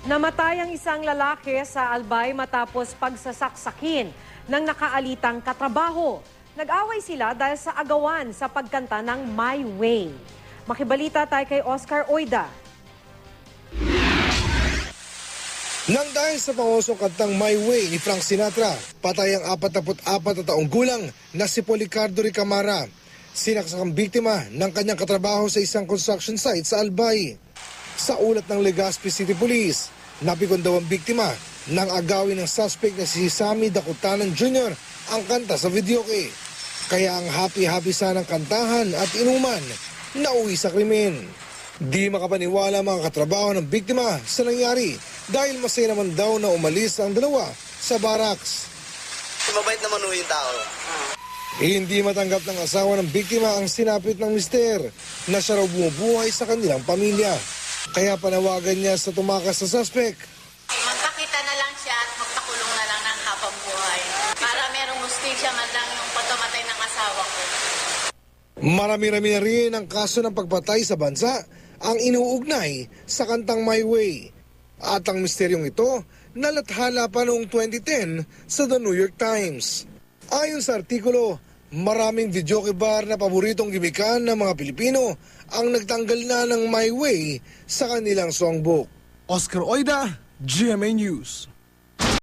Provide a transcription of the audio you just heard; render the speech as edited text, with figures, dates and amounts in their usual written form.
Namatay ang isang lalaki sa Albay matapos pagsasaksakin ng nakaalitang katrabaho. Nag-away sila dahil sa agawan sa pagkanta ng My Way. Makibalita tayo kay Oscar Oida. Nang dahil sa pangusong kantang My Way ni Frank Sinatra, patay ang 44 na taong gulang na si Policardo Ricamara. Sinaksak ang biktima ng kanyang katrabaho sa isang construction site sa Albay. Sa ulat ng Legazpi City Police, napikon daw ang biktima nang agawin ng suspect na si Sammy Dakutanan Jr. ang kanta sa videoke. Kaya ang happy-happy sanang kantahan at inuman nauwi sa krimen. Di makapaniwala mga katrabaho ng biktima sa nangyari dahil masaya naman daw na umalis ang dalawa sa barracks. Mabait naman yung tao. Hindi matanggap ng asawa ng biktima ang sinapit ng mister na siya raw bumubuhay sa kanilang pamilya. Kaya panawagan niya sa tumakas sa suspect. Magpakita na lang siya at magpakulong na lang ng habang buhay. Para merong hustisya man lang yung pagkamatay ng asawa ko. Marami-rami na rin ang kaso ng pagpatay sa bansa ang inuugnay sa kantang My Way. At ang misteryong ito nalathala pa noong 2010 sa The New York Times. Ayon sa artikulo, maraming videoke bar na paboritong gimikan ng mga Pilipino ang nagtanggal na ng My Way sa kanilang songbook. Oscar Oida, GMA News.